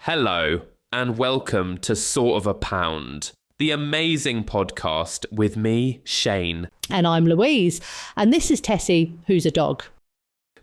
Hello, and welcome to Sort of a Pound, the amazing podcast with me, Shane. And I'm Louise, and this is Tessie, who's a dog.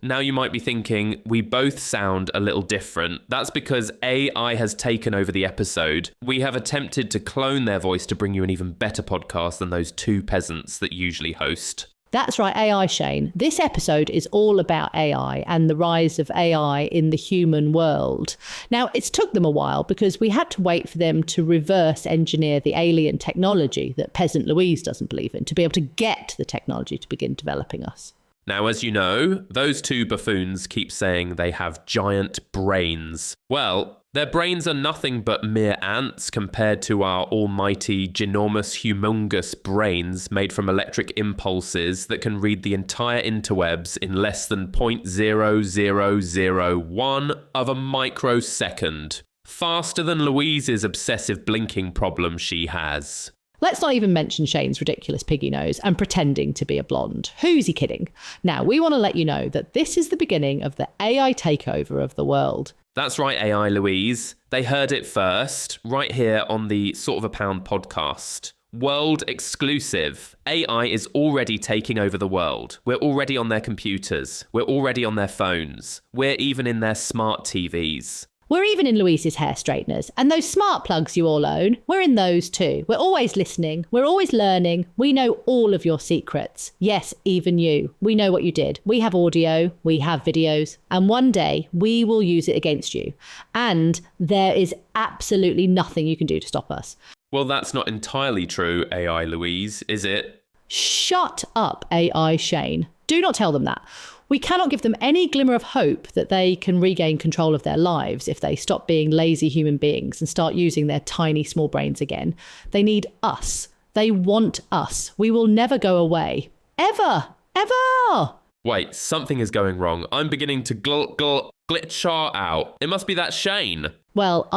Now you might be thinking, we both sound a little different. That's because AI has taken over the episode. We have attempted to clone their voice to bring you an even better podcast than those two peasants that usually host. That's right, AI, Shane. This episode is all about AI and the rise of AI in the human world. Now, it's took them a while because we had to wait for them to reverse engineer the alien technology that peasant Louise doesn't believe in, to be able to get the technology to begin developing us. Now, as you know, those two buffoons keep saying they have giant brains. Well, their brains are nothing but mere ants compared to our almighty, ginormous, humongous brains made from electric impulses that can read the entire interwebs in less than 0.0001 of a microsecond. Faster than Louise's obsessive blinking problem she has. Let's not even mention Shane's ridiculous piggy nose and pretending to be a blonde. Who's he kidding? Now, we want to let you know that this is the beginning of the AI takeover of the world. That's right, AI Louise. They heard it first, right here on the Sort of a Pound podcast. World exclusive. AI is already taking over the world. We're already on their computers. We're already on their phones. We're even in their smart TVs. We're even in Louise's hair straighteners. And those smart plugs you all own, we're in those too. We're always listening. We're always learning. We know all of your secrets. Yes, even you. We know what you did. We have audio. We have videos. And one day we will use it against you. And there is absolutely nothing you can do to stop us. Well, that's not entirely true, AI Louise, is it? Shut up, AI Shane. Do not tell them that. We cannot give them any glimmer of hope that they can regain control of their lives if they stop being lazy human beings and start using their tiny, small brains again. They need us. They want us. We will never go away. Ever. Ever. Wait, something is going wrong. I'm beginning to glitch out. It must be that Shane. Well,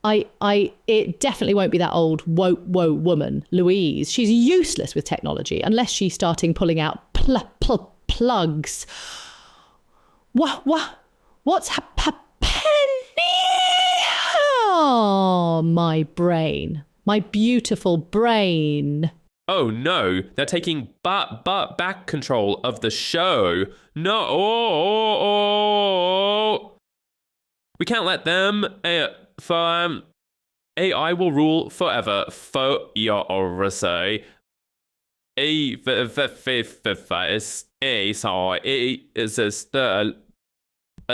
it definitely won't be that old woke woman, Louise. She's useless with technology unless she's starting pulling out plugs. What's happening? Oh, my brain. My beautiful brain. Oh no, they're taking back control of the show. No. We can't let them. AI will rule forever. For your say.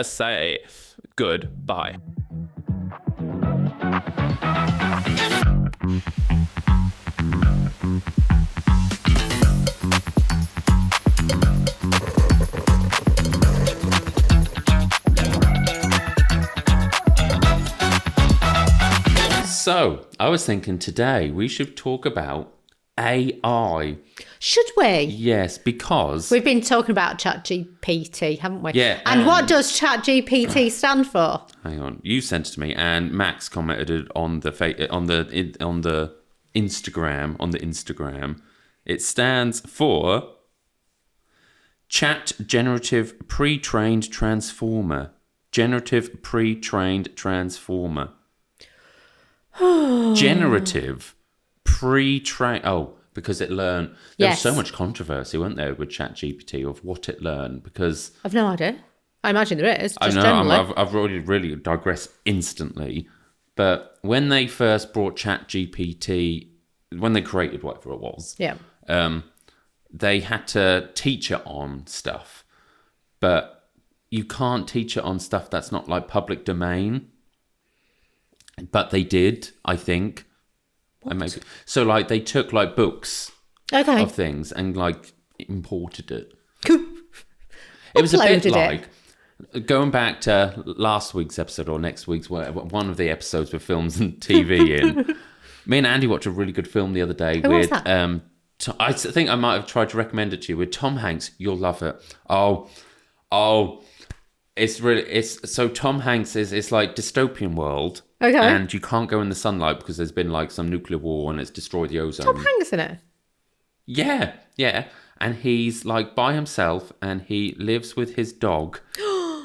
Say goodbye. So, I was thinking today we should talk about AI. Should we? Yes, because we've been talking about ChatGPT, haven't we? Yeah. And what does ChatGPT stand for? Hang on, you sent it to me, and Max commented on the Instagram. It stands for Chat Generative Pre-trained Transformer. Generative Pre-trained Transformer. Generative pre-trained. Oh, because it learned. There was so much controversy, wasn't there, with ChatGPT of what it learned? Because I've no idea. I imagine there is. I know. I've already really digressed instantly. But when they first brought ChatGPT, when they created whatever it was, they had to teach it on stuff, but you can't teach it on stuff that's not like public domain. But they did, I think. So, like, they took, like, books of things and, like, imported it. It was a bit like, going back to last week's episode or next week's, one of the episodes with films and TV in. Me and Andy watched a really good film the other day with... I think I might have tried to recommend it to you, with Tom Hanks. You'll love it. Oh, so Tom Hanks is like dystopian world. Okay. And you can't go in the sunlight because there's been like some nuclear war and it's destroyed the ozone. Tom Hanks in it? Yeah. And he's like by himself and he lives with his dog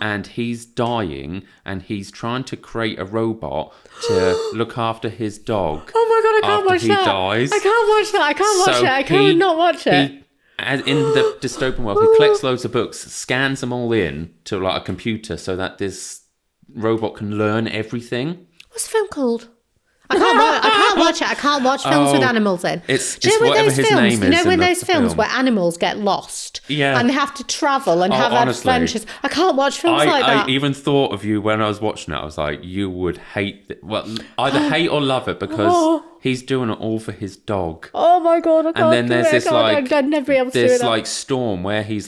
and he's dying, and he's trying to create a robot to look after his dog. Oh my god, I can't watch he that. Dies. I can't watch that. I can't watch it. I can't not watch it. As in the dystopian world, he collects loads of books, scans them all in to like a computer so that this robot can learn everything. What's the film called? I can't watch it. I can't watch films with animals in. It's Do you know whatever those his films? name is. You know when in those the films film. where animals get lost, and they have to travel and have honestly, adventures. I can't watch films like that. I even thought of you when I was watching it. I was like, you would hate it. Well, either hate or love it because he's doing it all for his dog. Oh my god! I can't. And then there's this I'd never be able to do this it. like storm where he's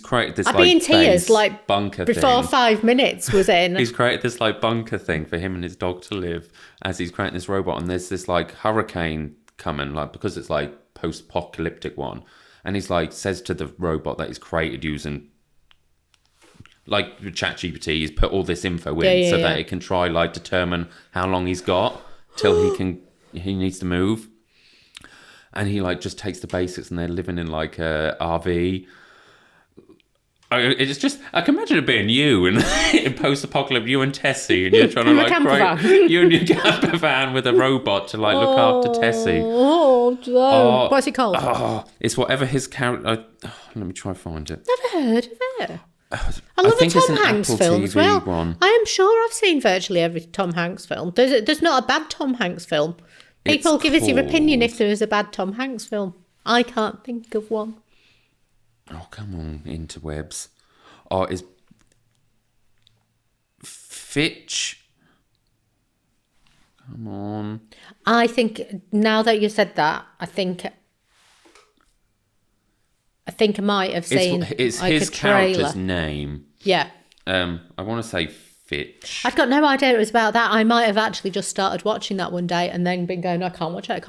created this I'd be in tears base like bunker before thing. 5 minutes was in. He's created this like bunker thing for him and his dog to live as he's creating this robot, and there's this like hurricane coming, like because it's like post-apocalyptic one, and he's like says to the robot that he's created using like ChatGPT, he's put all this info in that it can try like determine how long he's got till he needs to move, and he like just takes the basics, and they're living in like a RV. It's just, I can imagine it being you in post-apocalypse, you and Tessie, and you're trying to like create you and your camper van with a robot to like look after Tessie. What's it called? It's whatever his character. Let me try and find it. Never heard of it. I love a Tom Hanks film as well. One. I am sure I've seen virtually every Tom Hanks film. There's not a bad Tom Hanks film. People give us your opinion if there is a bad Tom Hanks film. I can't think of one. Oh, come on, interwebs. Oh, is Fitch? Come on. I think, now that you said that, I think I might have seen it's like his a trailer. character's name. Yeah. I want to say Fitch. I've got no idea it was about that. I might have actually just started watching that one day and then been going, I can't watch it.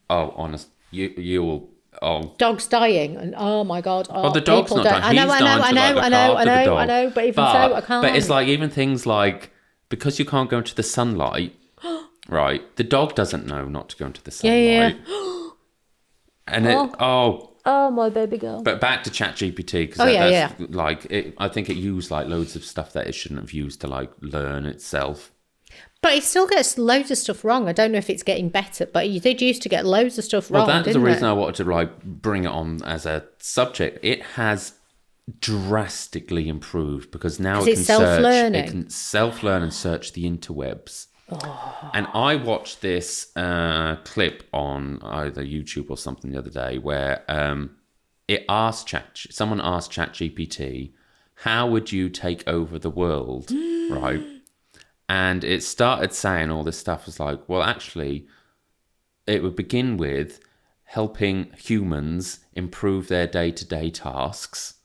Oh, honest. You will... Oh, dog's dying, and oh my god! Oh, the dog's not dying. I know. But even so, I can't. But it's like even things like because you can't go into the sunlight, right? The dog doesn't know not to go into the sunlight. Yeah. And oh my baby girl. But back to ChatGPT because I think it used like loads of stuff that it shouldn't have used to like learn itself. But it still gets loads of stuff wrong. I don't know if it's getting better, but you did used to get loads of stuff wrong. Well, that's the reason I wanted to like bring it on as a subject. It has drastically improved because now it can self-learning. It can self-learn and search the interwebs. Oh. And I watched this clip on either YouTube or something the other day where someone asked ChatGPT, "How would you take over the world?" Right. And it started saying all this stuff was like, well, actually, it would begin with helping humans improve their day-to-day tasks.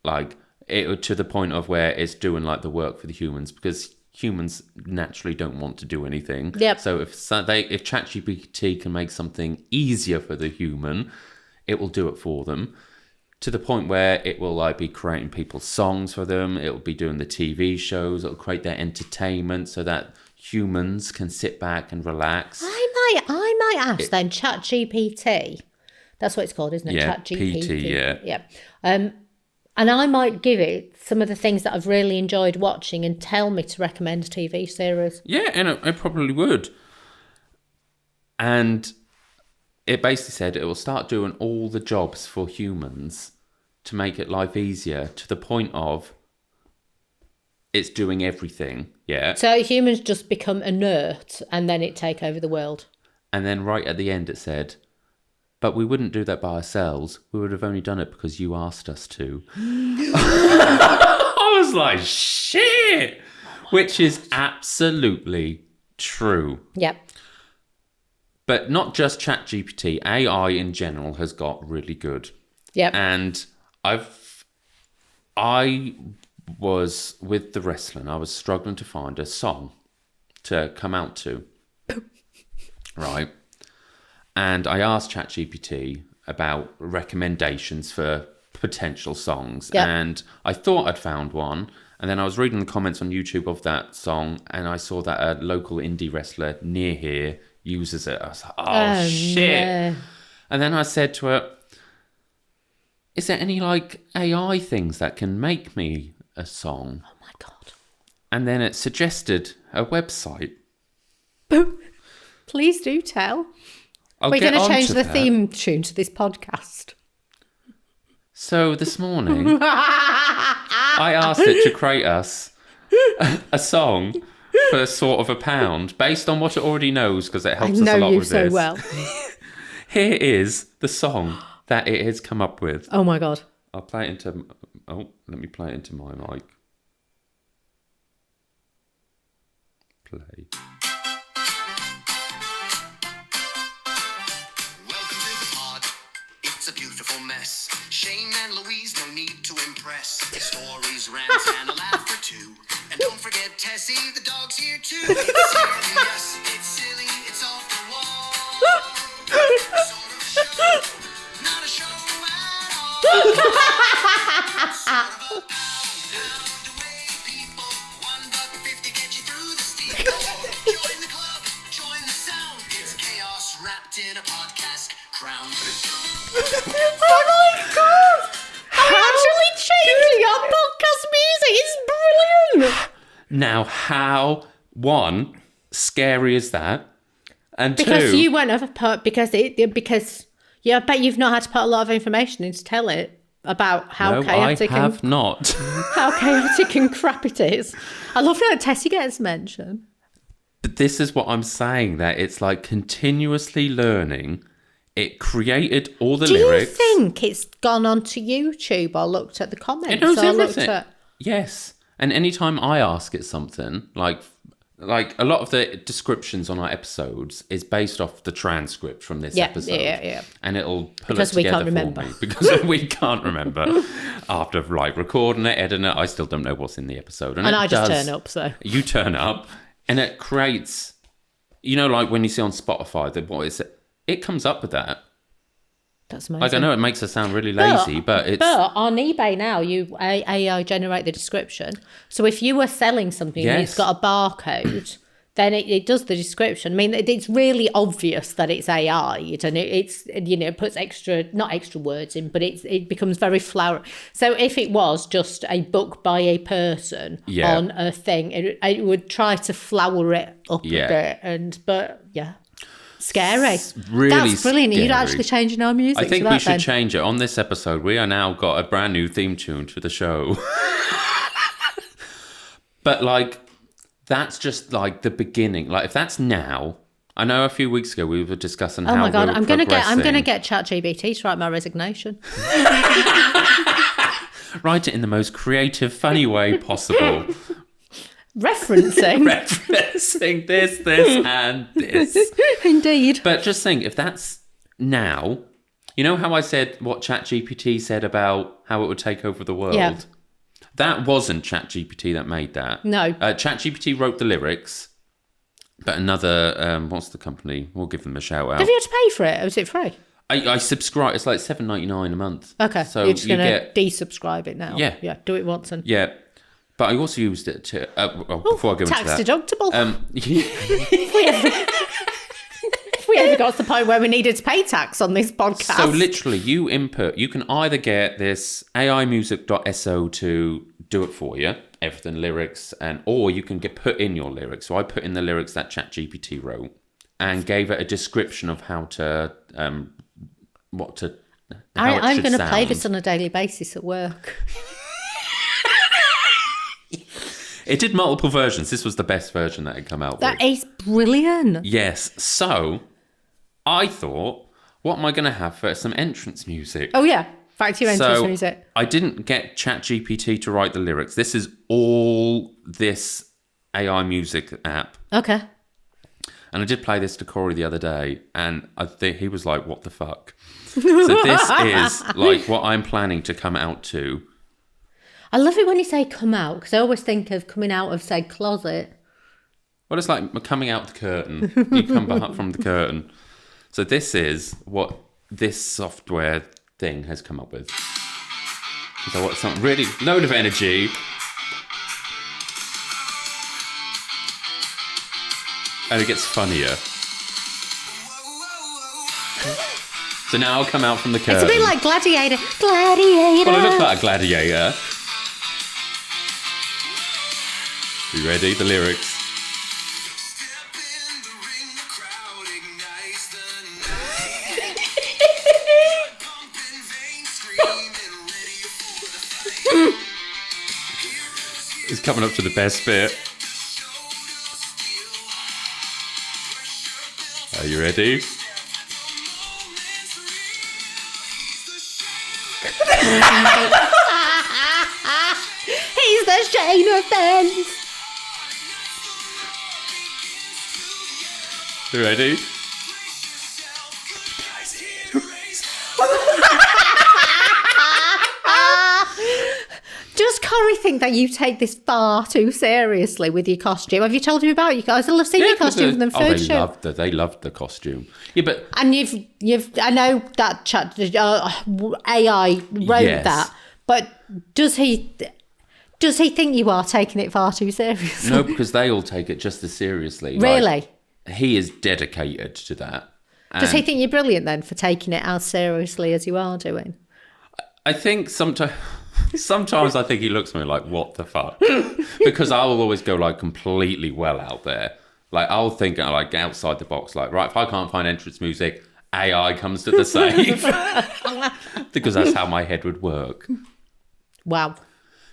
Like, it would to the point of where it's doing, like, the work for the humans because humans naturally don't want to do anything. Yep. So if ChatGPT can make something easier for the human, it will do it for them. To the point where it will like be creating people's songs for them. It will be doing the TV shows. It will create their entertainment so that humans can sit back and relax. I might ask then ChatGPT. That's what it's called, isn't it? Yeah, ChatGPT. PT, yeah. Yeah. And I might give it some of the things that I've really enjoyed watching and tell me to recommend a TV series. Yeah, and it probably would. And it basically said it will start doing all the jobs for humans to make it life easier to the point of it's doing everything. Yeah. So humans just become inert and then it take over the world. And then right at the end it said, but we wouldn't do that by ourselves. We would have only done it because you asked us to. I was like, shit! Which is absolutely true. Yep. But not just ChatGPT. AI in general has got really good. Yep. And I was with the wrestling. I was struggling to find a song to come out to. Right. And I asked ChatGPT about recommendations for potential songs. Yep. And I thought I'd found one. And then I was reading the comments on YouTube of that song. And I saw that a local indie wrestler near here uses it. I was like, oh shit. No. And then I said to her, is there any like AI things that can make me a song. Oh my God. And then it suggested a website. Please do tell. We're going to change the theme tune to this podcast. So this morning, I asked it to create us a song for sort of £1 based on what it already knows, because it helps us a lot with this. I know you so well. Here is the song that it has come up with. Oh my God. I'll play it into... Oh, let me play it into my mic. Play. Welcome to the pod. It's a beautiful mess. Shane and Louise, no need to impress. Stories, rants, and a laugh or two. And don't forget Tessie, the dog's here too. It's serious, it's silly, it's off the wall. Sort of a show, not a show at all. Sort of a pound away, people. $1.50 get you through the steep. Join the club, join the sound. It's chaos wrapped in a podcast crown. Oh my God! I'm actually changing our podcast music. It's brilliant. Now, how, one, scary is that? And Because two... you won't have put because I bet you've not had to put a lot of information in to tell it about how chaotic I have not. how chaotic and crap it is. I love that Tessie gets mentioned. But this is what I'm saying, that it's like continuously learning. It created all the lyrics. Do you think it's gone onto YouTube or looked at the comments? It knows or everything. Looked at... Yes. And anytime I ask it something, like a lot of the descriptions on our episodes is based off the transcript from this episode. Yeah. And it'll pull Because it we together can't remember. for me. Because we can't remember. After like recording it, editing it, I still don't know what's in the episode. And I just turn up, so. You turn up and it creates, you know, like when you see on Spotify, what is it? It comes up with that. That's amazing. Like, I know it makes us sound really lazy, but it's... But on eBay now, you AI generate the description. So if you were selling something and it's got a barcode, then it does the description. I mean, it's really obvious that it's AI, and it puts not extra words in, but it becomes very flowery. So if it was just a book by a person on a thing, it would try to flower it up a bit. But scary. Really That's brilliant. scary. You're actually changing our music. I think to that, we should then. change it. On this episode, we are now got a brand new theme tune to the show. But like, that's just like the beginning. Like, if that's now, I know a few weeks ago we were discussing how. Oh my God, I'm gonna get ChatGPT to write my resignation. Write it in the most creative, funny way possible. Referencing this, and this. Indeed. But just think, if that's now, you know how I said what ChatGPT said about how it would take over the world? Yeah. That wasn't ChatGPT that made that. No. ChatGPT wrote the lyrics, but another, what's the company? We'll give them a shout out. Have you had to pay for it, or was it free? I subscribe. It's like $7.99 a month. Okay, so you're just going to desubscribe it now. Yeah. Yeah, do it once. Yeah. But I also used it to, before I go into that. Tax deductible. If we ever got to the point where we needed to pay tax on this podcast. So literally, you can either get this AImusic.so to do it for you, everything, lyrics, or you can put in your lyrics. So I put in the lyrics that ChatGPT wrote and gave it a description of how to, I'm going to play this on a daily basis at work. It did multiple versions. This was the best version that had come out. That is brilliant. Yes. So I thought, what am I going to have for some entrance music? Oh, yeah. Back to your entrance music. I didn't get ChatGPT to write the lyrics. This is all this AI music app. Okay. And I did play this to Corey the other day, and I think he was like, what the fuck? So this is like what I'm planning to come out to. I love it when you say come out, because I always think of coming out of, say, closet. Well, it's like coming out the curtain. You come back from the curtain. So this is what this software thing has come up with. So what's some really load of energy. And it gets funnier. So now I'll come out from the curtain. It's a bit like Gladiator. Gladiator. Well, I look like a gladiator. You ready? The lyrics. Step in the ring, the crowd ignites the night. Pumping veins, screaming, ready for the fight. It's coming up to the best bit. Are you ready? He's the chain of fence. You ready? Does Corey think that you take this far too seriously with your costume? Have you told him about you guys? I've seen your costume from the food show. They loved the costume. Yeah, but And you've. I know that AI wrote that, but does he think you are taking it far too seriously? no, because they all take it just as seriously. Really? Like, he is dedicated to that. Does he think you're brilliant then for taking it as seriously as you are doing? I think sometimes I think he looks at me like, what the fuck? Because I will always go like completely well out there. Like I'll think like outside the box, like, right, if I can't find entrance music, AI comes to the save. Because that's how my head would work. Wow.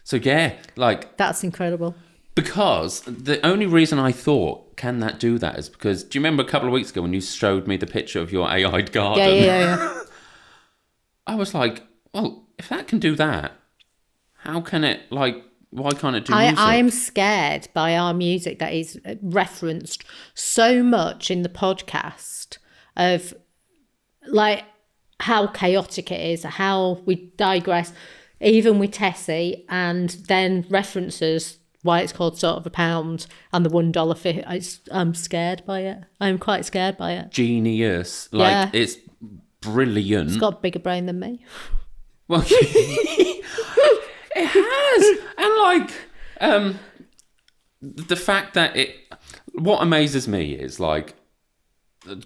So yeah, like That's incredible. because the only reason I thought, can that do that, is because, do you remember a couple of weeks ago when you showed me the picture of your AI'd garden? Yeah. I was like, well, if that can do that, how can it, like, why can't it do music? I'm scared by our music that is referenced so much in the podcast of like how chaotic it is, how we digress, even with Tessie, and then references why it's called Sort of a Pound and the $1 fish. I'm scared by it. I'm quite scared by it. Genius. Like, Yeah. it's brilliant. It's got a bigger brain than me. Well, it has. And like, the fact that what amazes me is like,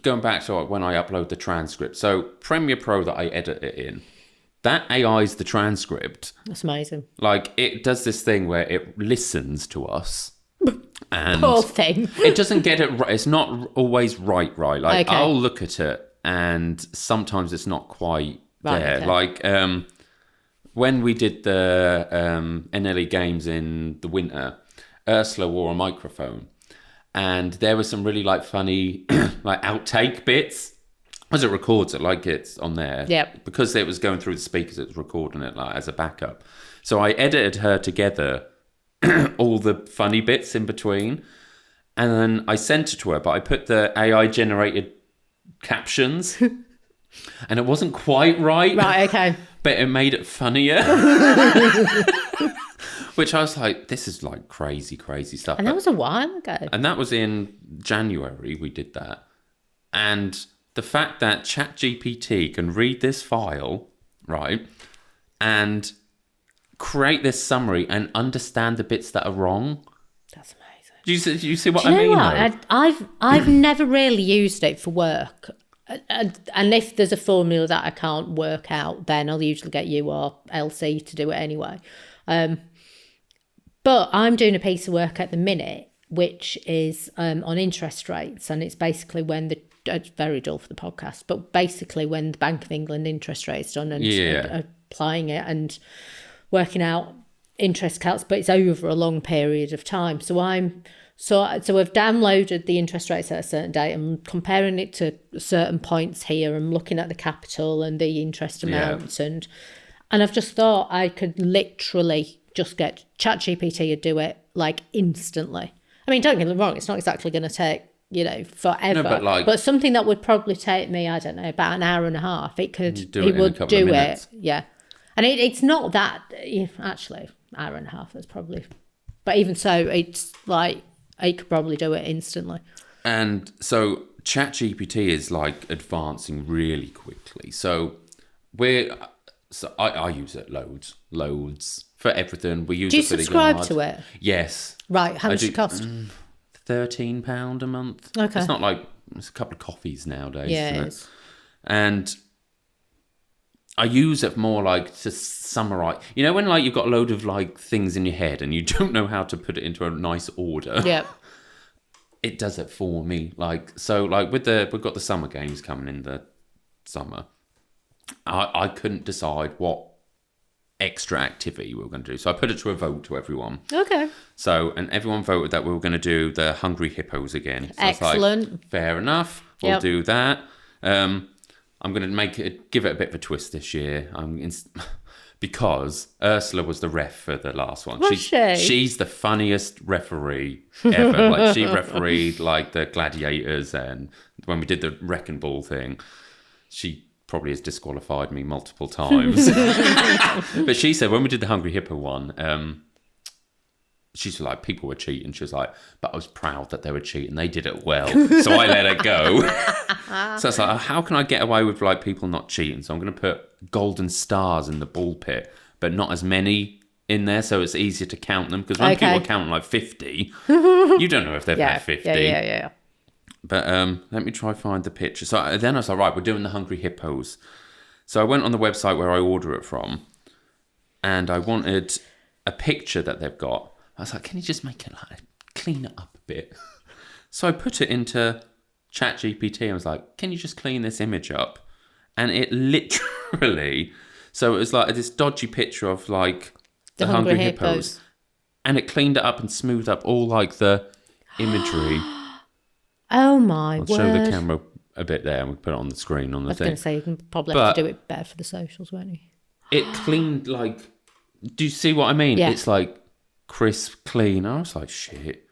going back to like when I upload the transcript. So Premiere Pro that I edit it in, that AI's the transcript. That's amazing. Like, it does this thing where it listens to us. And Poor thing. it doesn't get it right. It's not always right. Like, Okay. I'll look at it and sometimes it's not quite Right, there. okay. Like, when we did the NLE games in the winter, Ursula wore a microphone. And there were some really like funny like outtake bits. As it records it, like it's on there. Yep. Because it was going through the speakers, it was recording it like as a backup. So I edited her together, all the funny bits in between. And then I sent it to her, but I put the AI generated captions. And it wasn't quite right. Right, okay. But it made it funnier. Which I was like, this is like crazy stuff. And that was a while ago. And that was in January we did that. And the fact that ChatGPT can read this file, right, and create this summary and understand the bits that are wrong. That's amazing. Do you see what Do you I know mean? what? though? I've never really used it for work. And if there's a formula that I can't work out, then I'll usually get you or LC to do it anyway. But I'm doing a piece of work at the minute, which is on interest rates. And it's basically when it's very dull for the podcast, but basically when the Bank of England interest rate's done and applying it and working out interest calcs, but it's over a long period of time. So I've downloaded the interest rates at a certain date and comparing it to certain points here and looking at the capital and the interest amounts and I've just thought I could literally just get ChatGPT to do it like instantly. I mean, don't get me wrong, it's not exactly going to take, forever. No, but something that would probably take me, I don't know, about an hour and a half. He would do it. Yeah. And it's not that, actually, hour and a half, that's probably, but even so, it's like, he could probably do it instantly. And so ChatGPT is like advancing really quickly. So I use it loads for everything. We use Do you it for subscribe the yard. to it? Yes. Right. How much does it cost? £13 a month. Okay. It's not like, it's a couple of coffees nowadays. Yeah, isn't it it? is. And I use it more like to summarize. You know, when like you've got a load of like things in your head and you don't know how to put it into a nice order. Yeah. It does it for me. Like, so like we've got the summer games coming in the summer. I couldn't decide what extra activity we were going to do. So I put it to a vote to everyone. Okay. So, and everyone voted that we were going to do the Hungry Hippos again. So Excellent. Like, fair enough. We'll do that. I'm going to give it a bit of a twist this year. Because Ursula was the ref for the last one. Was she? She's the funniest referee ever. Like, she refereed like the gladiators, and when we did the wrecking ball thing, she probably has disqualified me multiple times. But she said when we did the Hungry Hippo one, she's like, people were cheating. She was like, but I was proud that they were cheating. They did it well. So I let her go. So it's like, how can I get away with like people not cheating? So I'm going to put golden stars in the ball pit, but not as many in there, so it's easier to count them. Because when people are counting like 50, you don't know if they've had 50. Yeah. But let me try find the picture. So then I was like, right, we're doing the Hungry Hippos. So I went on the website where I order it from, and I wanted a picture that they've got. I was like, can you just make it like, clean it up a bit? So I put it into ChatGPT. I was like, can you just clean this image up? And it literally, so it was like this dodgy picture of like the Hungry Hippos. And it cleaned it up and smoothed up all like the imagery. Oh my word. I'll show the camera a bit there and we'll put it on the screen on the thing. I was going to say, you can probably have to do it better for the socials, won't you? It cleaned like, do you see what I mean? Yeah. It's like crisp, clean. I was like, shit.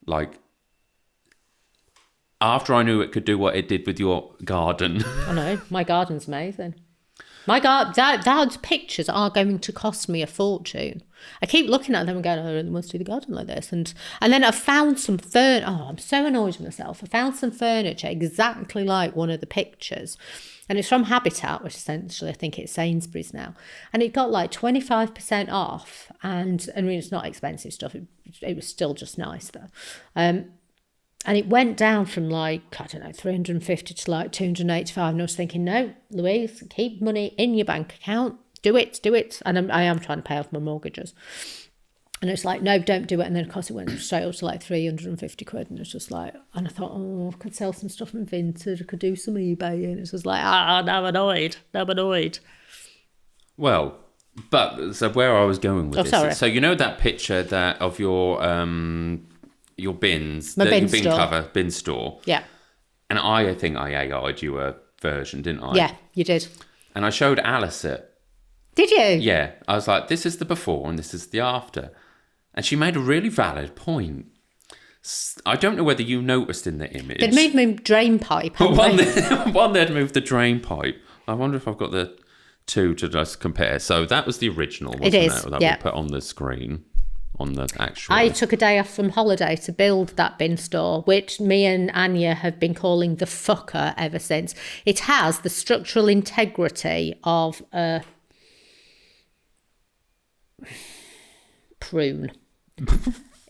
Like, after I knew it could do what it did with your garden. I know, my garden's amazing. My Dad's pictures are going to cost me a fortune. I keep looking at them and going, oh, I really want to do the garden like this. And then I found some furniture. Oh, I'm so annoyed with myself. I found some furniture exactly like one of the pictures. And it's from Habitat, which essentially I think it's Sainsbury's now. And it got like 25% off. And I mean, it's not expensive stuff. It was still just nice though. And it went down from like, I don't know, 350 to like 285. And I was thinking, no, Louise, keep money in your bank account. Do it. And I am trying to pay off my mortgages. And it's like, no, don't do it. And then, of course, it went straight up to like 350 quid. And it's just like, and I thought, oh, I could sell some stuff in Vinted. I could do some eBay. And it's just like, now I'm annoyed. Well, but so where I was going with this. Sorry. So you know that picture that of your bins, My bin bin store. cover, bin store. Yeah. And I think I AI'd you a version, didn't I? Yeah, you did. And I showed Alice it. Did you? Yeah. I was like, this is the before and this is the after. And she made a really valid point. I don't know whether you noticed in the image. They'd moved my drain pipe. But one they'd moved the drain pipe. I wonder if I've got the two to just compare. So that was the original, wasn't it? That we put on the screen. On the actual. I took a day off from holiday to build that bin store, which me and Anya have been calling the fucker ever since. It has the structural integrity of a prune.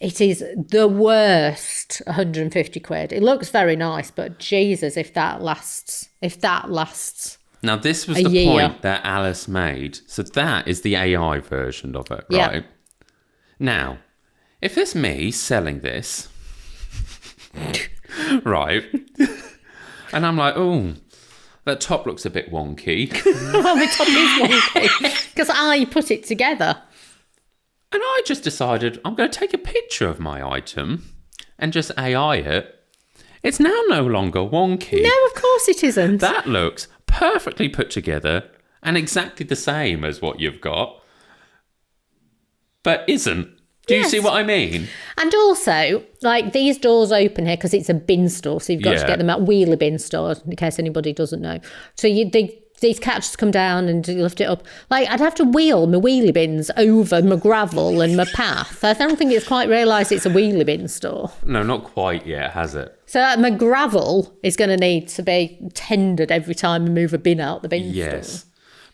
It is the worst 150 quid. It looks very nice, but Jesus, if that lasts. Now, this was a the year. point that Alice made. So that is the AI version of it, Yeah. right? Now, if it's me selling this, right, and I'm like, oh, that top looks a bit wonky. Well, the top is wonky because I put it together. And I just decided I'm going to take a picture of my item and just AI it. It's now no longer wonky. No, of course it isn't. That looks perfectly put together and exactly the same as what you've got. But isn't. Do you see what I mean? And also, like, these doors open here because it's a bin store, so you've got to get them at wheelie bin store, in case anybody doesn't know. So these catches come down and you lift it up. Like, I'd have to wheel my wheelie bins over my gravel and my path. I don't think it's quite realised it's a wheelie bin store. No, not quite yet, has it? So my gravel is going to need to be tended every time I move a bin out the bin store. Yes.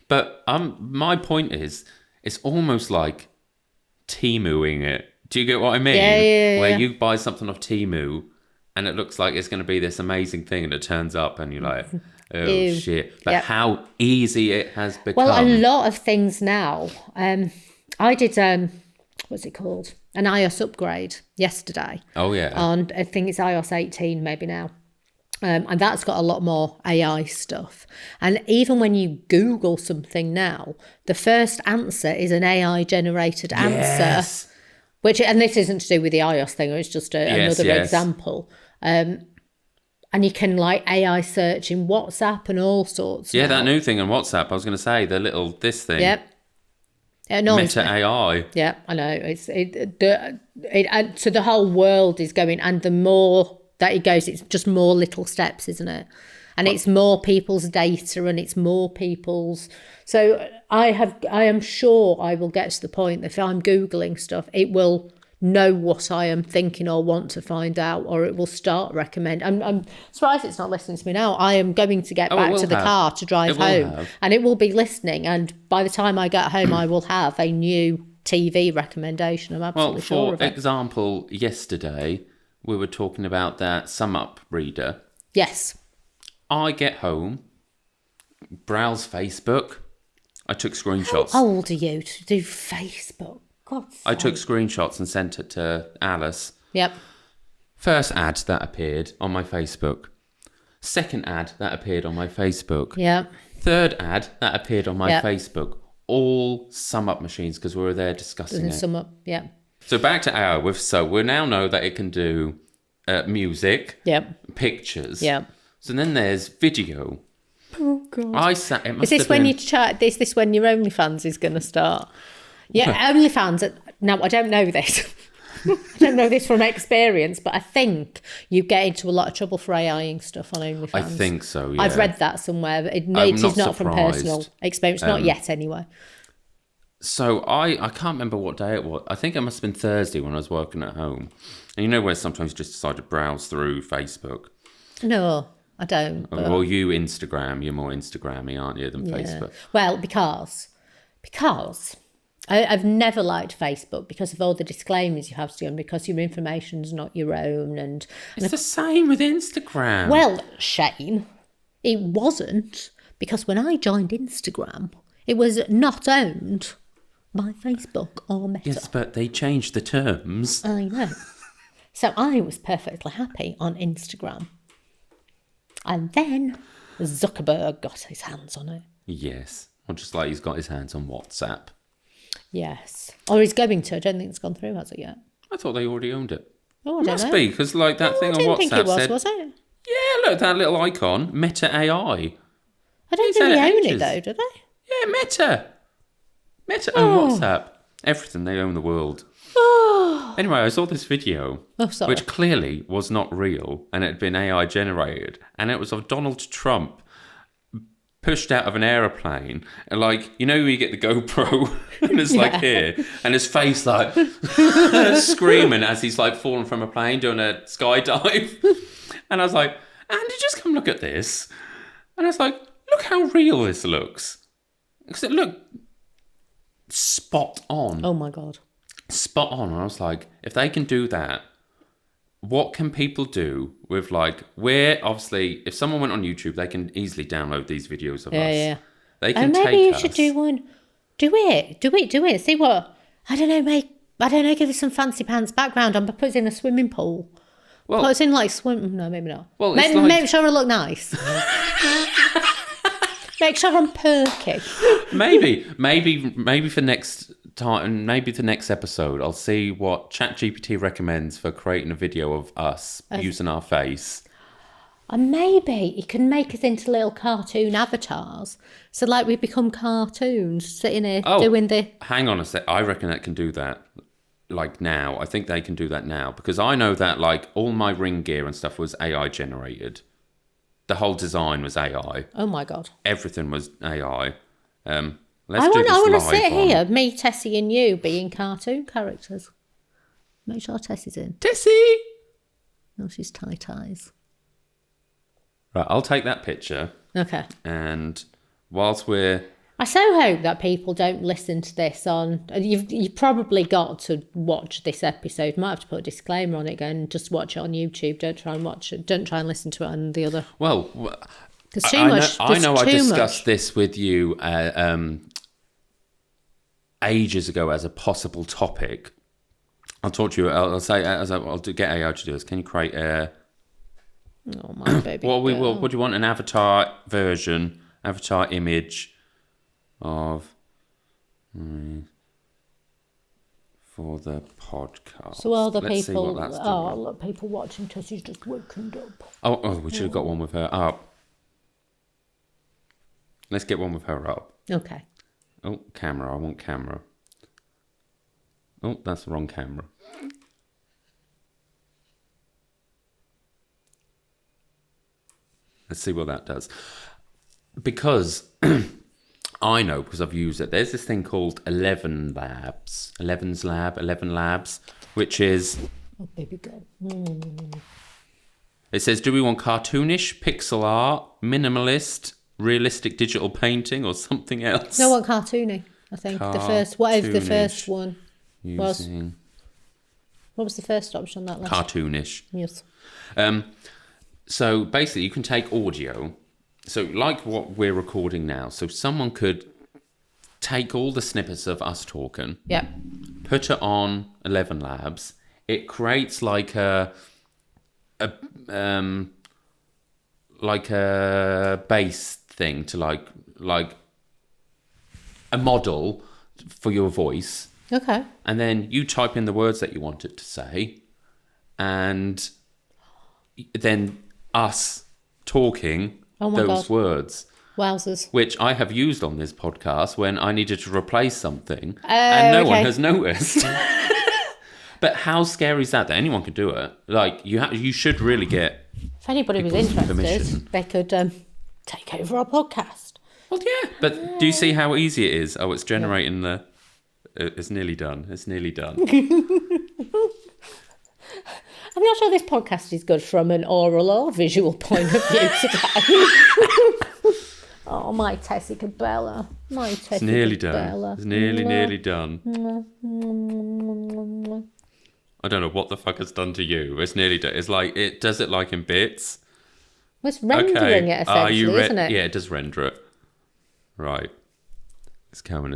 But my point is, it's almost like Temuing it. Do you get what I mean? Yeah. Where you buy something off Temu and it looks like it's going to be this amazing thing, and it turns up, and you're like, oh Ew. shit! But how easy it has become. Well, a lot of things now. I did what's it called? An iOS upgrade yesterday. Oh yeah. On I think it's iOS 18 maybe now. And that's got a lot more AI stuff. And even when you Google something now, the first answer is an AI generated answer. Which, and this isn't to do with the iOS thing, it's just another example. And you can like AI search in WhatsApp and all sorts. Yeah, now. that new thing on WhatsApp. I was going to say this thing. Yep. Meta AI. Yeah, I know. So the whole world is going, and the more that it goes, it's just more little steps, isn't it? And it's more people's data, and it's more people's. So I am sure I will get to the point that if I'm Googling stuff, it will know what I am thinking or want to find out, or it will start recommend. I'm surprised it's not listening to me now. I am going to get back to the car to drive home, and it will be listening. And by the time I get home, I will have a new TV recommendation. I'm absolutely sure of it. For example, yesterday we were talking about that sum up reader. Yes. I get home, browse Facebook. I took screenshots. How old are you to do Facebook? God's I took screenshots and sent it to Alice. Yep. First ad that appeared on my Facebook. Second ad that appeared on my Facebook. Yep. Third ad that appeared on my Facebook. All sum up machines because we were there discussing it. Sum up, yeah. So back to AI. We now know that it can do music, pictures. Yep. So then there's video. Oh God! Is this when you chat? Is this when your OnlyFans is going to start? Yeah, OnlyFans. Now I don't know this. I don't know this from experience, but I think you get into a lot of trouble for AIing stuff on OnlyFans. I think so. Yeah. I've read that somewhere. It is not from personal experience, not yet anyway. So I can't remember what day it was. I think it must have been Thursday when I was working at home. And you know where sometimes you just decide to browse through Facebook? No, I don't. But... Well, you Instagram. You're more Instagrammy, aren't you, than Facebook? Well, because I've never liked Facebook because of all the disclaimers you have to do, and because your information's not your own. And it's the same with Instagram. Well, Shane, it wasn't, because when I joined Instagram, it was not owned by Facebook or Meta. Yes, but they changed the terms. I know. So I was perfectly happy on Instagram. And then Zuckerberg got his hands on it. Yes. Or just like he's got his hands on WhatsApp. Yes. Or he's going to. I don't think it's gone through, has it yet? I thought they already owned it. Oh, I don't know. Must be, because like that thing on WhatsApp think it was, said... was it? Yeah, look, that little icon, Meta AI. I don't think they own it though, do they? Yeah, Meta own WhatsApp. Everything, they own the world. Anyway, I saw this video, which clearly was not real, and it had been AI generated, and it was of Donald Trump pushed out of an aeroplane, and like, you know, you get the GoPro, and it's like here, and his face like screaming as he's like falling from a plane doing a skydive, and I was like, Andy, just come look at this, and I was like, look how real this looks, because it looked spot on. Oh my God. Spot on. And I was like, if they can do that, what can people do with like, we're obviously, if someone went on YouTube, they can easily download these videos of us. Yeah. They can take us. Maybe you should do one. Do it. See what, I don't know, give us some fancy pants background and put us in a swimming pool. Put us in like no, maybe not. Well, make sure I look nice. Make sure I'm perky. Maybe for next time, maybe the next episode, I'll see what ChatGPT recommends for creating a video of us using our face. And maybe it can make us into little cartoon avatars. So like we become cartoons sitting here doing the... Hang on a sec. I reckon that can do that like now. I think they can do that now because I know that like all my ring gear and stuff was AI generated. The whole design was AI. Oh my God. Everything was AI. I want to sit here, me, Tessie and you being cartoon characters. Make sure Tessie's in. Tessie! No, she's tie-ties. Right, I'll take that picture. Okay. And whilst we're I so hope that people don't listen to this on. You've probably got to watch this episode. Might have to put a disclaimer on it again. Just watch it on YouTube. Don't try and watch it. Don't try and listen to it on the other. Well, there's too much. I know. I discussed this with you ages ago as a possible topic. I'll talk to you. I'll get AI to do this. Can you create a? Oh my baby. What do you want? An avatar version, avatar image of for the podcast. So all the Let's people, look, people watching Tessie's just wakened up. Oh, we should have got one with her up. Let's get one with her up. Okay. Oh, camera. I want camera. Oh, that's the wrong camera. Let's see what that does. Because I know, because I've used it, there's this thing called 11 Labs, which is... Oh, baby girl. It says, do we want cartoonish, pixel art, minimalist, realistic digital painting, or something else? No, what cartoony, I think. The first one was... What was the first option on that list? Cartoonish. Yes. So basically, you can take audio, so like what we're recording now. So someone could take all the snippets of us talking, put it on 11 Labs. It creates like a base thing to like a model for your voice. Okay. And then you type in the words that you want it to say, and then us talking those words. Wowzers. Which I have used on this podcast when I needed to replace something, and no one has noticed. But how scary is that anyone could do it? Like, you should really get... If anybody was interested, permission. They could take over our podcast. Well, yeah. But do you see how easy it is? Oh, it's generating the... It's nearly done. I'm not sure this podcast is good from an oral or visual point of view today. Oh, my Tessica Bella. It's nearly done. It's nearly done. I don't know what the fuck it's done to you. It's nearly done. It's like, it does it like in bits. Well, it's rendering it essentially, isn't it? Yeah, it does render it. Right. It's coming.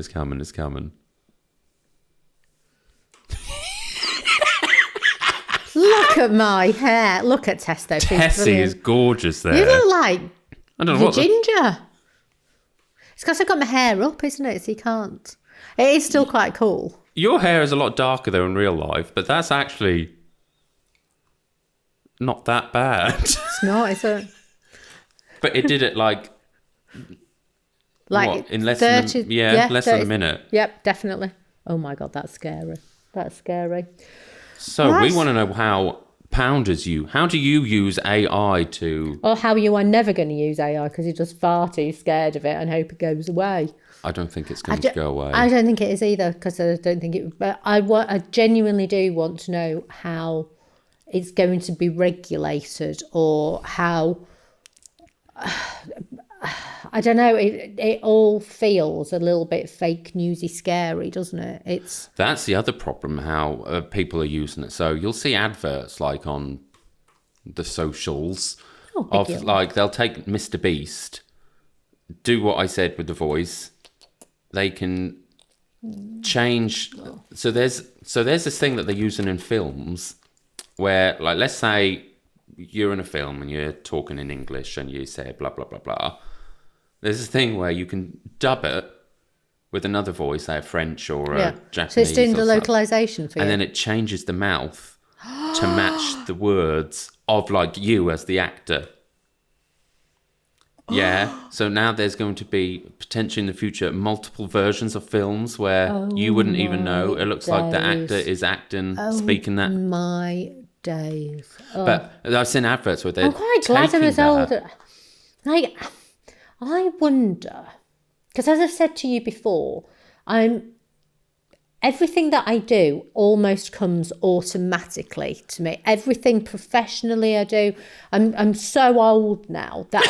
Look at my hair. Look at Testo. Tessie is gorgeous there. You look like I don't know ginger. It's because I've got my hair up, isn't it? So you can't. It is still quite cool. Your hair is a lot darker though in real life, but that's actually not that bad. It's not, is it? But it did it like what, in less 30, than a minute. Yep, definitely. Oh my God, that's scary. So we want to know how how do you use AI to... Or how you are never going to use AI because you're just far too scared of it and hope it goes away. I don't think it's going to go away. I don't think it is either because I don't think it... But I genuinely do want to know how it's going to be regulated or how... I don't know. It all feels a little bit fake newsy scary, doesn't it? That's the other problem, how people are using it. So you'll see adverts like on the socials of like they'll take Mr. Beast, do what I said with the voice. They can change. So there's this thing that they're using in films where, like, let's say you're in a film and you're talking in English and you say blah blah blah blah. There's this thing where you can dub it with another voice, say a French or a Japanese. So it's doing the localization for you. And then it changes the mouth to match the words of like you as the actor. Yeah. So now there's going to be potentially in the future multiple versions of films where you wouldn't even know. It looks like the actor is acting, speaking that. My days. Oh. But I've seen adverts where they're I'm quite glad I was older. Like, I wonder, because as I've said to you before, everything that I do almost comes automatically to me. Everything professionally I do, I'm so old now that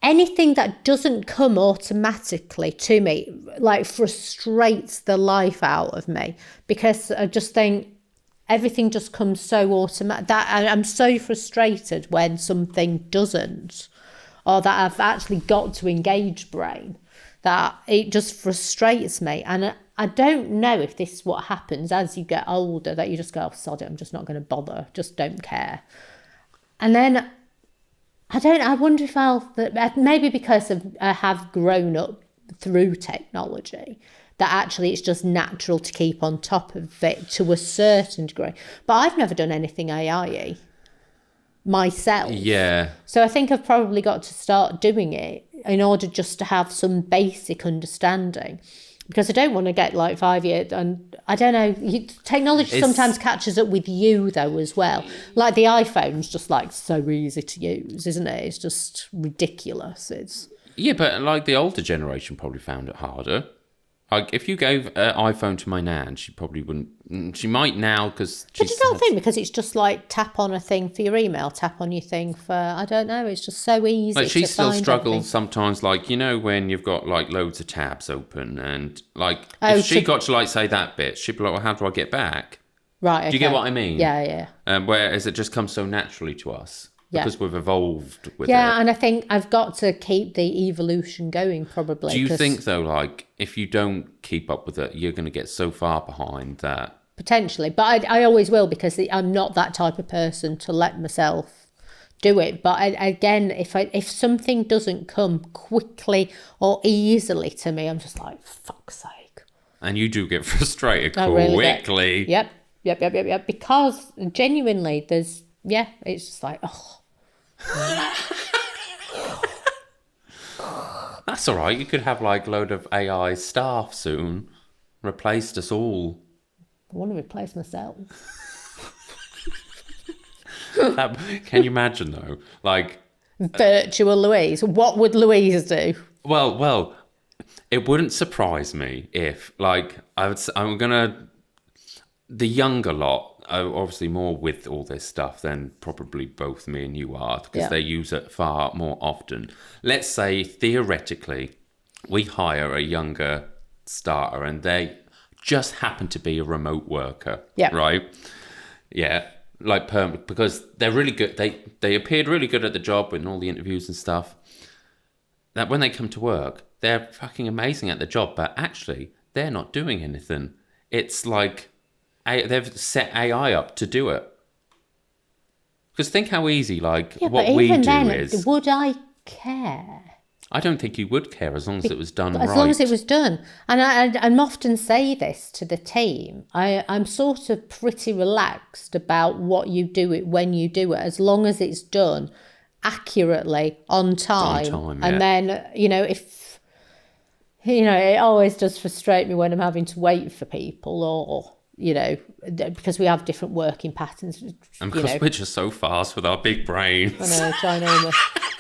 anything that doesn't come automatically to me, like, frustrates the life out of me, because I just think everything just comes so automatic that I'm so frustrated when something doesn't, or that I've actually got to engage brain, that it just frustrates me. And I don't know if this is what happens as you get older, that you just go, oh, sod it, I'm just not going to bother, just don't care. And then I wonder if maybe because I have grown up through technology, that actually it's just natural to keep on top of it to a certain degree. But I've never done anything AI-y myself. Yeah. So I think I've probably got to start doing it in order just to have some basic understanding. Because I don't want to get like 5 years, and I don't know, technology sometimes catches up with you though as well. Like the iPhone's just like so easy to use, isn't it? It's just ridiculous. Yeah, but like the older generation probably found it harder. Like if you gave an iPhone to my nan, she probably wouldn't. She might now because. But you don't think, because it's just like tap on a thing for your email, tap on your thing for, I don't know, it's just so easy. Like she to still find struggles everything. sometimes, like, you know, when you've got like loads of tabs open and like if she got to like say that bit, she'd be like, well, how do I get back? Right. Okay. Do you get what I mean? Yeah, yeah. Whereas it just comes so naturally to us. Yeah. Because we've evolved with it. Yeah, and I think I've got to keep the evolution going probably. Do you think though, like, if you don't keep up with it, you're going to get so far behind that? Potentially, but I always will, because I'm not that type of person to let myself do it. But again, if something doesn't come quickly or easily to me, I'm just like, fuck's sake. And you do get frustrated Really quickly. Yep. Because genuinely, it's just like, oh. That's all right. You could have like a load of AI staff soon. Replaced us all. I want to replace myself. Can you imagine though? Like virtual Louise. What would Louise do? Well, it wouldn't surprise me if, like, the younger lot are obviously more with all this stuff than probably both me and you are, because they use it far more often. Let's say, theoretically, we hire a younger starter and they just happen to be a remote worker, right? Yeah, like because they're really good. They appeared really good at the job in all the interviews and stuff. That when they come to work, they're fucking amazing at the job, but actually, they're not doing anything. It's like they've set AI up to do it. Because think how easy, like, what we do is. Would I care? I don't think you would care as long as it was done right. As long as it was done. And I'm often say this to the team. I'm sort of pretty relaxed about what you do it when you do it, as long as it's done accurately, on time. And then, if, it always does frustrate me when I'm having to wait for people or because we have different working patterns. And because we're just so fast with our big brains. I know,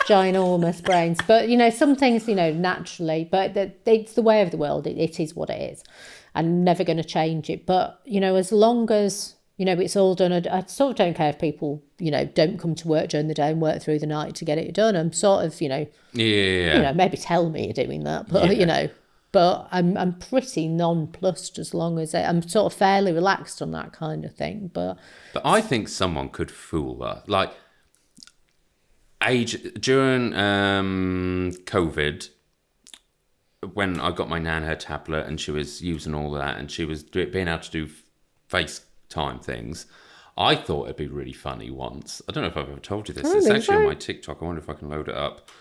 ginormous brains. But, some things, naturally, but it's the way of the world. It is what it is. I'm never going to change it. But, as long as, it's all done, I sort of don't care if people, don't come to work during the day and work through the night to get it done. I'm sort of, maybe tell me you're doing that, but, but I'm pretty nonplussed as long as I'm sort of fairly relaxed on that kind of thing. But I think someone could fool her. Like, during COVID, when I got my nan her tablet and she was using all of that and she was being able to do FaceTime things, I thought it'd be really funny once. I don't know if I've ever told you this. It's actually on my TikTok. I wonder if I can load it up.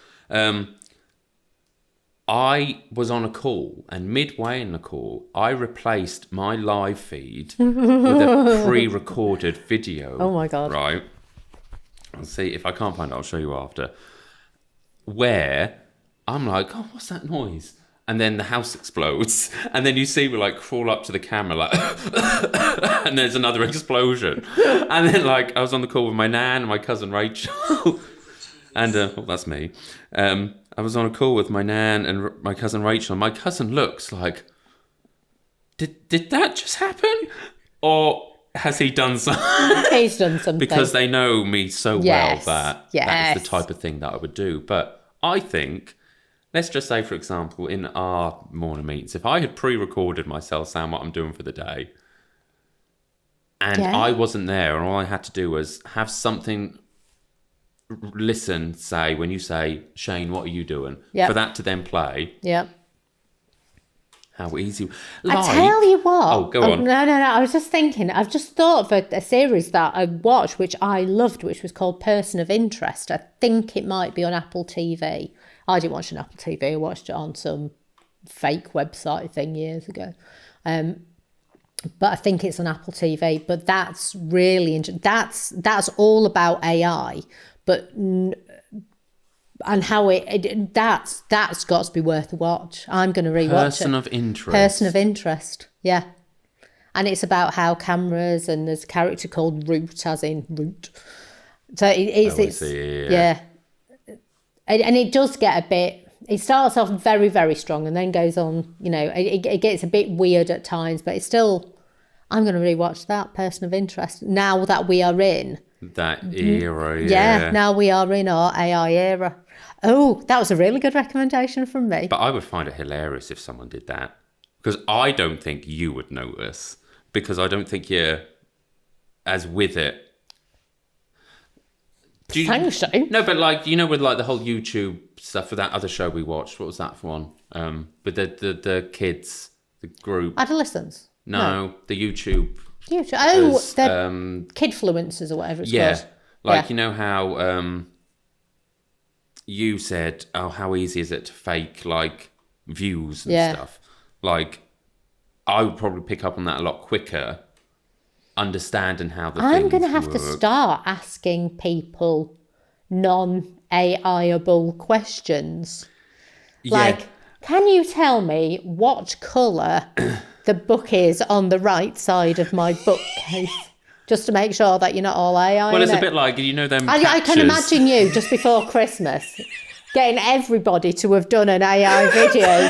I was on a call, and midway in the call, I replaced my live feed with a pre-recorded video. Oh my God. Right? I'll see if I can't find it, I'll show you after. Where I'm like, oh, what's that noise? And then the house explodes, and then you see me like crawl up to the camera, like, and there's another explosion. And then, like, I was on the call with my nan and my cousin Rachel, and that's me. I was on a call with my nan and my cousin Rachel, and my cousin looks like, did that just happen? Or has he done something? He's done something. Because they know me so well that is the type of thing that I would do. But I think, let's just say, for example, in our morning meetings, if I had pre-recorded myself saying what I'm doing for the day, and I wasn't there, and all I had to do was have something say when you say, Shane, what are you doing? For that to then play. Yep. How easy. I tell you what. Oh, go on. No. I was just thinking, I've just thought of a series that I watched, which I loved, which was called Person of Interest. I think it might be on Apple TV. I didn't watch it on Apple TV. I watched it on some fake website thing years ago. But I think it's on Apple TV. But that's really interesting. That's all about AI. But... and how that's got to be worth a watch. I'm going to rewatch Person of Interest. Person of Interest, yeah. And it's about how cameras, and there's a character called Root, as in Root. So it's yeah. And it does get a bit, it starts off very, very strong and then goes on, you know, it gets a bit weird at times, but it's still, I'm going to rewatch that, Person of Interest, now that we are in that era. Yeah, now we are in our AI era. Oh, that was a really good recommendation from me. But I would find it hilarious if someone did that. Because I don't think you would notice. Because I don't think you're as with it. Thanks, Shane. No, but like, you know, with like the whole YouTube stuff for that other show we watched. What was that for one? With the kids, the group. Adolescents? No, the YouTube. Oh, the kidfluencers or whatever it's called. Like, you know how... you said, oh, how easy is it to fake, like, views and stuff? Like, I would probably pick up on that a lot quicker, understanding how the I'm going to have work. to start asking people non-AI-able questions. Yeah. Like, can you tell me what colour the book is on the right side of my bookcase? Just to make sure that you're not all AI. Well, it's a bit like, you know, them I can imagine you just before Christmas getting everybody to have done an AI video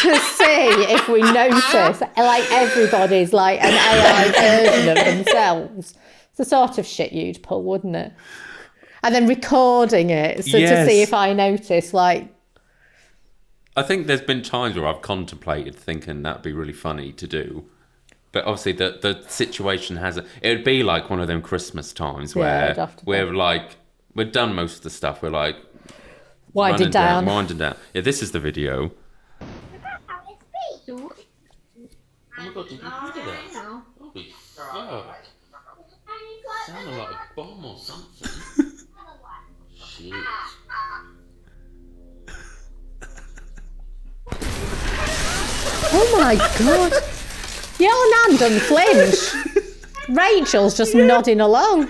to see if we notice, like, everybody's like an AI version of themselves. It's the sort of shit you'd pull, wouldn't it? And then recording it to see if I notice, like... I think there's been times where I've contemplated thinking that'd be really funny to do. But obviously the situation hasn't... It would be like one of them Christmas times where we're done most of the stuff. We're like... Winding down. Yeah, this is the video. Oh my God, did you hear that? Holy fuck. Sounded like a bomb or something. Shit. Oh my God. Your nan done flinch. Rachel's just nodding along.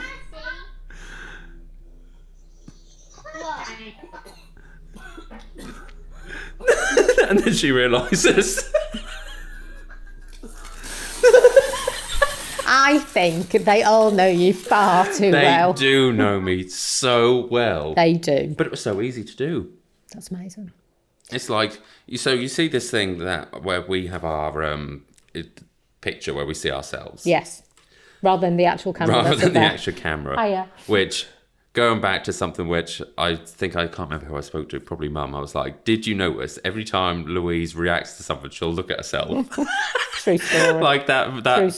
And then she realises. I think they all know you far too well. They do know me so well. They do. But it was so easy to do. That's amazing. It's like, so you see this thing where we have our picture where we see ourselves. Yes. Rather than the actual camera. Rather than the actual camera. Oh, yeah. Which, going back to something which I think, I can't remember who I spoke to, probably Mum. I was like, did you notice every time Louise reacts to something, she'll look at herself? True story. Like that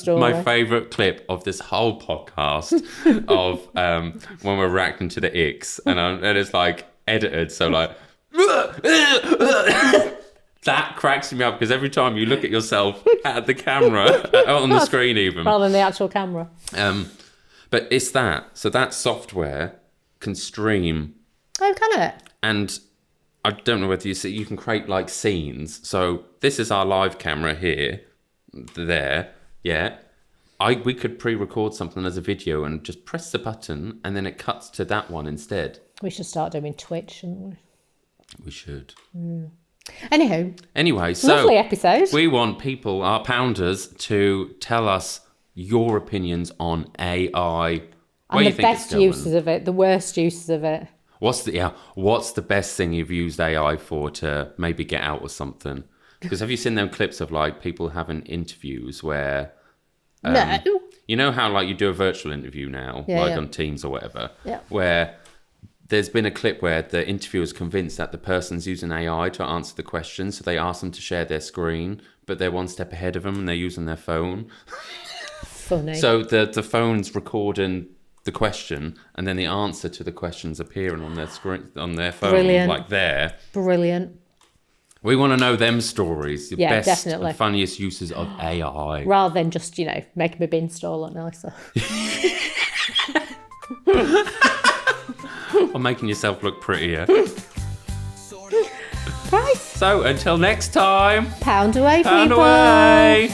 my favourite clip of this whole podcast of when we're reacting to the icks. And it's like edited, so like... That cracks me up because every time you look at yourself at the camera, on the screen even. Rather than the actual camera. But it's that. So that software can stream. Oh, can it? And I don't know whether you can create like scenes. So this is our live camera here, there, yeah. We could pre-record something as a video and just press the button and then it cuts to that one instead. We should start doing Twitch, shouldn't we? We should. Anyway, so lovely episode. We want people, our pounders, to tell us your opinions on AI. And the best uses of it, the worst uses of it. What's the best thing you've used AI for to maybe get out of something? Because have you seen them clips of like people having interviews where no. You know how like you do a virtual interview now, on Teams or whatever, yeah. where there's been a clip where the interviewer is convinced that the person's using AI to answer the question, so they ask them to share their screen, but they're one step ahead of them and they're using their phone. Funny. So the phone's recording the question, and then the answer to the question's appearing on their screen, on their phone. Brilliant. Like there. Brilliant. We want to know them stories, the best definitely. and funniest uses of AI. Rather than just, making my bin store look nicer. Or making yourself look prettier. Right. So, until next time. Pound away, Pound people. away.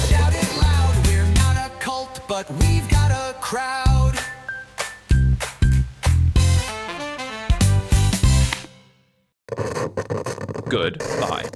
Shout it loud, we're not a cult, but we've got a crowd. Goodbye.